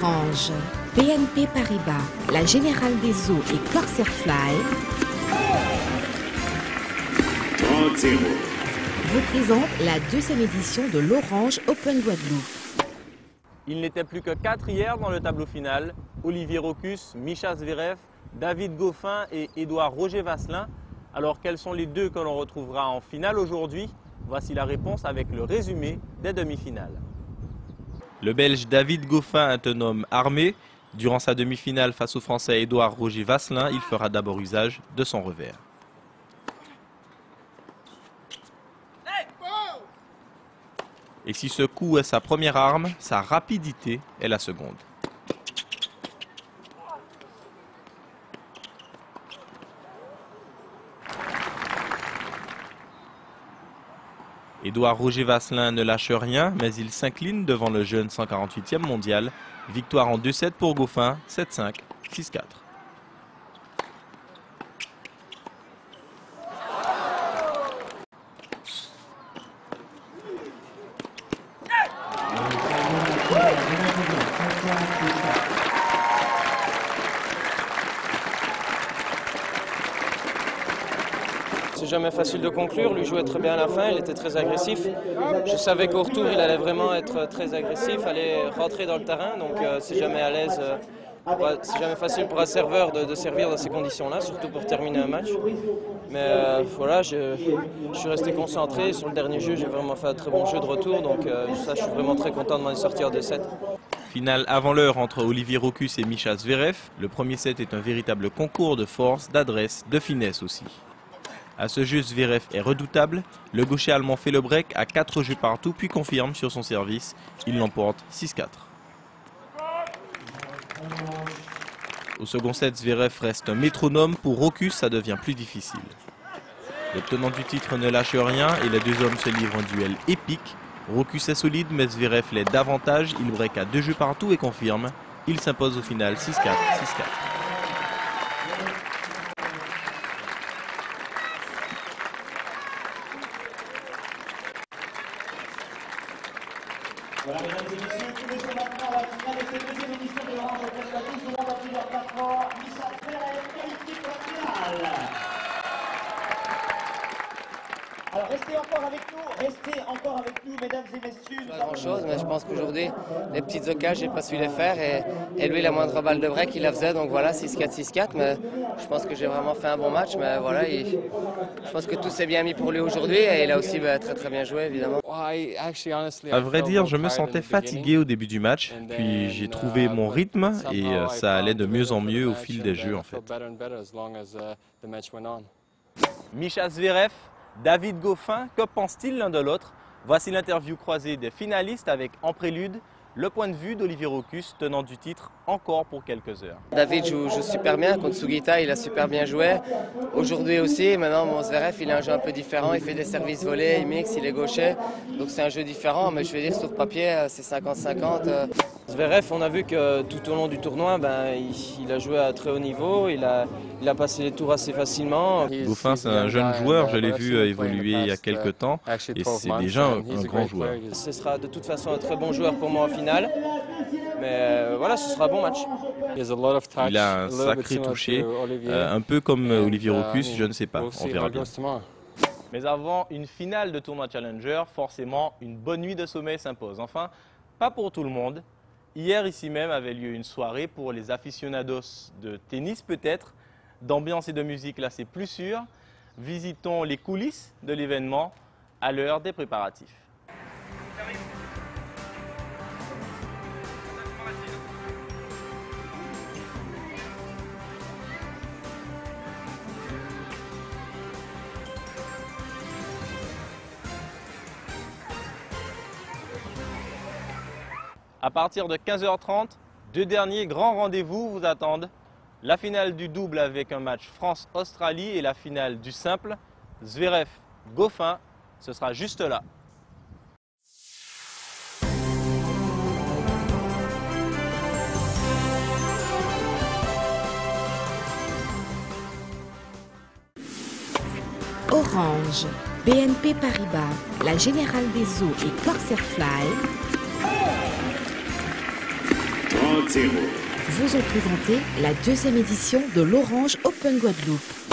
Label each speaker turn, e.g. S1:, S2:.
S1: Orange, BNP Paribas, la Générale des Eaux et Corsair Fly
S2: 30-0.
S1: vous présente la deuxième édition de l'Orange Open Guadeloupe.
S3: Il n'était plus que 4 hier dans le tableau final. Olivier Rocus, Mischa Zverev, David Goffin et Édouard Roger Vasselin. Alors quels sont les deux que l'on retrouvera en finale aujourd'hui? Voici la réponse avec le résumé des demi-finales. Le Belge David Goffin est un homme armé. Durant sa demi-finale face au Français Édouard Roger Vasselin, il fera d'abord usage de son revers. Et si ce coup est sa première arme, sa rapidité est la seconde. Édouard Roger Vasselin ne lâche rien, mais il s'incline devant le jeune 148e mondial. Victoire en 2-7 pour Goffin, 7-5, 6-4.
S4: C'est jamais facile de conclure, lui jouait très bien à la fin, il était très agressif. Je savais qu'au retour il allait vraiment être très agressif, aller rentrer dans le terrain, donc c'est jamais à l'aise, c'est jamais facile pour un serveur de servir dans ces conditions-là, surtout pour terminer un match. Mais voilà, je suis resté concentré sur le dernier jeu, j'ai vraiment fait un très bon jeu de retour, donc ça je suis vraiment très content de m'en sortir de 7.
S3: Finale avant l'heure entre Olivier Rocus et Mischa Zverev. Le premier set est un véritable concours de force, d'adresse, de finesse aussi. À ce jeu, Zverev est redoutable. Le gaucher allemand fait le break à 4 jeux partout, puis confirme sur son service. Il l'emporte 6-4. Au second set, Zverev reste un métronome. Pour Rocus, ça devient plus difficile. Le tenant du titre ne lâche rien et les deux hommes se livrent un duel épique. Rocus est solide, mais Zverev l'est davantage. Il break à 2 jeux partout et confirme. Il s'impose au final 6-4, 6-4.
S5: Voilà, mesdames et messieurs, tous les jours maintenant à la finale de cette deuxième édition de l'Orange Open Guadeloupe. Nous avons battu leur patron, Mischa Zverev, qualifié pour la finale. Alors restez encore avec nous, mesdames et messieurs.
S4: Pas grand chose, mais je pense qu'aujourd'hui, les petites occasions, j'ai pas su les faire et lui, la moindre balle de break, il la faisait, donc voilà, 6-4, 6-4. Mais je pense que j'ai vraiment fait un bon match, mais voilà, je pense que tout s'est bien mis pour lui aujourd'hui et il a aussi très bien joué, évidemment.
S3: À vrai dire, je me sentais fatigué au début du match, puis j'ai trouvé mon rythme et ça allait de mieux en mieux au fil des jeux en fait. Mischa Zverev, David Goffin, que pense-t-il l'un de l'autre? Voici l'interview croisée des finalistes avec en prélude le point de vue d'Olivier Rocus, tenant du titre encore pour quelques heures.
S4: David joue super bien, contre Sugita il a super bien joué. Aujourd'hui aussi, maintenant mon Zverev il a un jeu un peu différent, il fait des services volés, il mixe, il est gaucher. Donc c'est un jeu différent, mais je veux dire sur papier c'est 50-50. Zverev, on a vu que tout au long du tournoi, il a joué à très haut niveau, il a passé les tours assez facilement.
S3: Goffin c'est un jeune joueur, je l'ai vu évoluer il y a quelques temps et c'est déjà un grand joueur.
S4: Ce sera de toute façon un très bon joueur pour moi en finale, mais voilà, ce sera un bon match.
S3: Il a un sacré toucher, un peu comme Olivier Rocus, je ne sais pas, on verra bien. Mais avant une finale de tournoi Challenger, forcément une bonne nuit de sommeil s'impose. Enfin, pas pour tout le monde. Hier, ici même, avait lieu une soirée pour les aficionados de tennis peut-être. D'ambiance et de musique, là, c'est plus sûr. Visitons les coulisses de l'événement à l'heure des préparatifs. À partir de 15h30, deux derniers grands rendez-vous vous attendent. La finale du double avec un match France-Australie et la finale du simple, Zverev-Goffin, ce sera juste là.
S1: Orange, BNP Paribas, la Générale des Eaux et Corsair Fly
S2: 30-0.
S1: Vous ont présenté la 2e édition de l'Orange Open Guadeloupe.